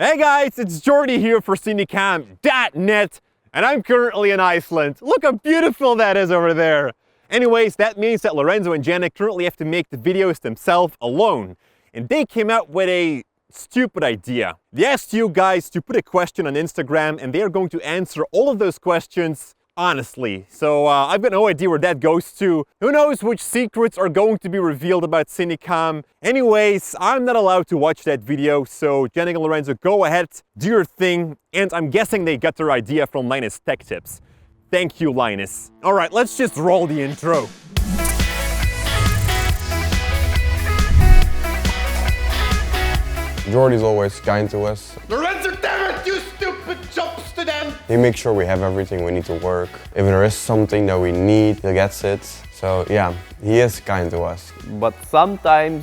Hey guys, it's Jordy here for Cinecom.net, and I'm currently in Iceland. Look how beautiful that is over there. Anyways, that means that Lorenzo and Janek currently have to make the videos themselves alone. And they came out with a stupid idea. They asked you guys to put a question on Instagram, and they are going to answer all of those questions honestly. So I've got no idea where that goes to. Who knows which secrets are going to be revealed about Cinecom. Anyways, I'm not allowed to watch that video, so Janek and Lorenzo, go ahead, do your thing, and I'm guessing they got their idea from Linus Tech Tips. Thank you, Linus. All right, let's just roll the intro. Jordy's always kind to us. Lorenzo, damn it, you stupid jumps to them! He makes sure we have everything we need to work. If there is something that we need, he gets it. So yeah, he is kind to us. But sometimes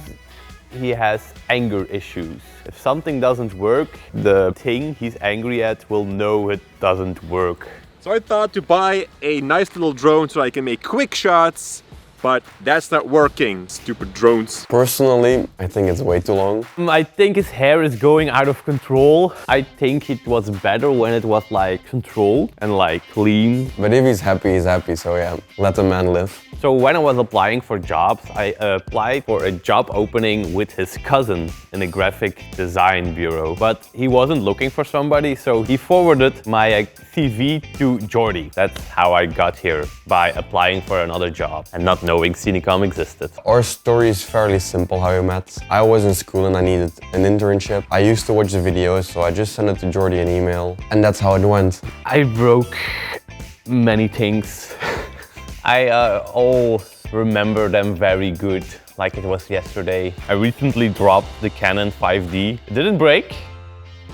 he has anger issues. If something doesn't work, the thing he's angry at will know it doesn't work. So I thought to buy a nice little drone so I can make quick shots, but that's not working, stupid drones. Personally, I think it's way too long. I think his hair is going out of control. I think it was better when it was like controlled and like clean. But if he's happy, so yeah, let the man live. So when I was applying for jobs, I applied for a job opening with his cousin in a graphic design bureau. But he wasn't looking for somebody, so he forwarded my CV to Jordy. That's how I got here, by applying for another job and not knowing Cinecom existed. Our story is fairly simple how we met. I was in school and I needed an internship. I used to watch the videos, so I just sent it to Jordy an email, and that's how it went. I broke many things. I all remember them very good, like it was yesterday. I recently dropped the Canon 5D. It didn't break.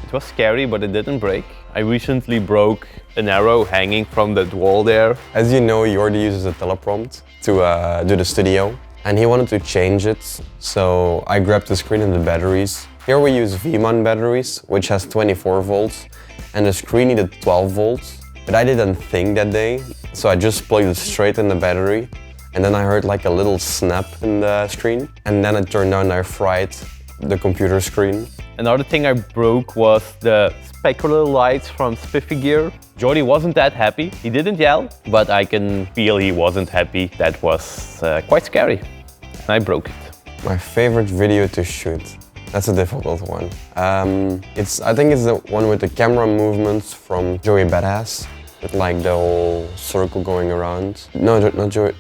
It was scary, but it didn't break. I recently broke an arrow hanging from the wall there. As you know, Jordy uses a teleprompt to do the studio, and he wanted to change it, so I grabbed the screen and the batteries. Here we use V-mount batteries, which has 24 volts, and the screen needed 12 volts. But I didn't think that day, so I just plugged it straight in the battery, and then I heard like a little snap in the screen, and then it turned on and I fried the computer screen. Another thing I broke was the specular lights from Spiffy Gear. Jordy wasn't that happy. He didn't yell, but I can feel he wasn't happy. That was quite scary, and I broke it. My favorite video to shoot. That's a difficult one. I think it's the one with the camera movements from Joey Badass, with like the whole circle going around. No, not Joey,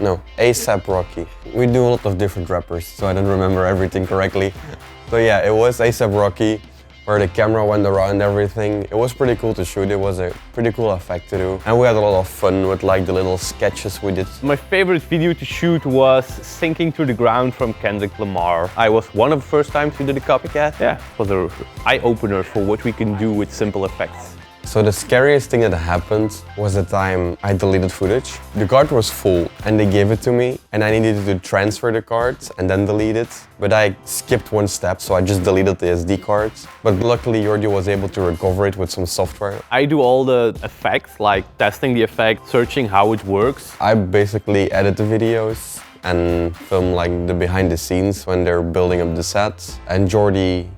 no, A$AP Rocky. We do a lot of different rappers, so I don't remember everything correctly. So yeah, it was A$AP Rocky, where the camera went around everything. It was pretty cool to shoot. It was a pretty cool effect to do. And we had a lot of fun with like the little sketches we did. My favorite video to shoot was Sinking to the Ground from Kendrick Lamar. I was one of the first times we did a copycat. Yeah, it was an eye-opener for what we can do with simple effects. So the scariest thing that happened was the time I deleted footage. The card was full and they gave it to me, and I needed to transfer the cards and then delete it. But I skipped one step, so I just deleted the SD cards. But luckily Jordy was able to recover it with some software. I do all the effects, like testing the effect, searching how it works. I basically edit the videos and film like the behind the scenes when they're building up the sets. And Jordy,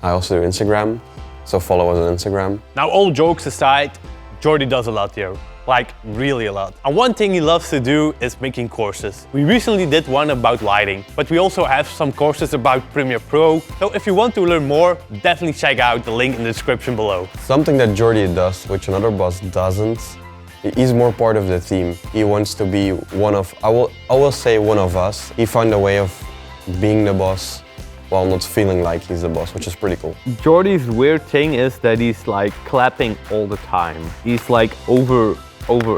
I also do Instagram, so follow us on Instagram. Now, all jokes aside, Jordy does a lot here. Like, really a lot. And one thing he loves to do is making courses. We recently did one about lighting, but we also have some courses about Premiere Pro. So if you want to learn more, definitely check out the link in the description below. Something that Jordy does, which another boss doesn't, he's more part of the team. He wants to be one of, I will say one of us. He found a way of being the boss while not feeling like he's the boss, which is pretty cool. Jordy's weird thing is that he's like clapping all the time. He's like over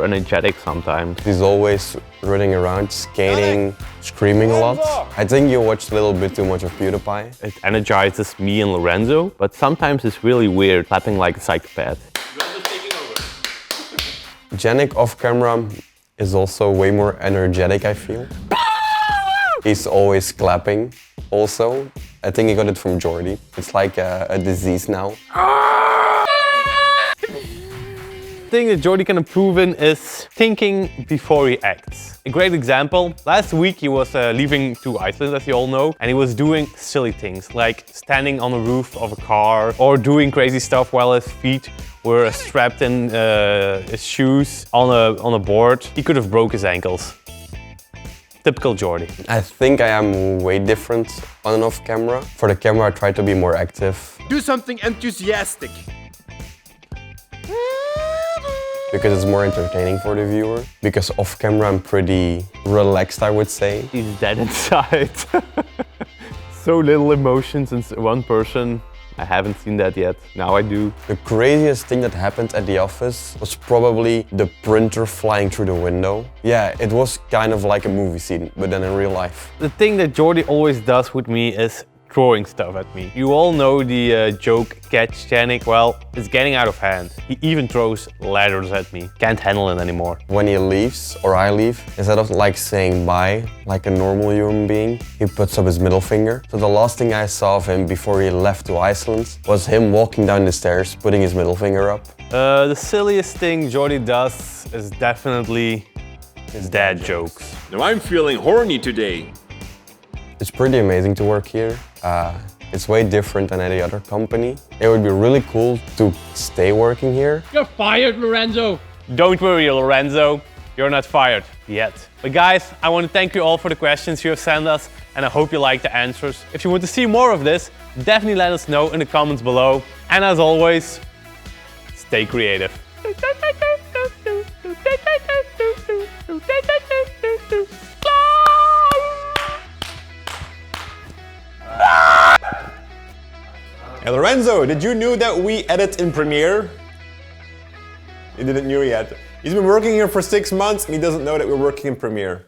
energetic sometimes. He's always running around, skating, screaming a lot. I think you watched a little bit too much of PewDiePie. It energizes me and Lorenzo, but sometimes it's really weird, clapping like a psychopath. Janek off camera is also way more energetic, I feel. He's always clapping. Also, I think he got it from Jordy. It's like a disease now. thing that Jordi can improve in is thinking before he acts. A great example, last week he was leaving to Iceland, as you all know, and he was doing silly things like standing on the roof of a car or doing crazy stuff while his feet were strapped in his shoes on a board. He could have broke his ankles. Typical Jordi. I think I am way different on and off camera. For the camera I try to be more active. Do something enthusiastic. Because it's more entertaining for the viewer. Because off camera I'm pretty relaxed, I would say. He's dead inside. So little emotions in one person. I haven't seen that yet. Now I do. The craziest thing that happened at the office was probably the printer flying through the window. Yeah, it was kind of like a movie scene, but then in real life. The thing that Jordi always does with me is throwing stuff at me. You all know the joke catch Janik. Well, it's getting out of hand. He even throws ladders at me. Can't handle it anymore. When he leaves, or I leave, instead of like saying bye, like a normal human being, he puts up his middle finger. So the last thing I saw of him before he left to Iceland was him walking down the stairs, putting his middle finger up. The silliest thing Jordi does is definitely his dad jokes. Now I'm feeling horny today. It's pretty amazing to work here. It's way different than any other company. It would be really cool to stay working here. You're fired, Lorenzo! Don't worry, Lorenzo. You're not fired yet. But guys, I want to thank you all for the questions you have sent us, and I hope you like the answers. If you want to see more of this, definitely let us know in the comments below. And as always, stay creative. Hey Lorenzo, did you know that we edit in Premiere? He didn't know yet. He's been working here for 6 months and he doesn't know that we're working in Premiere.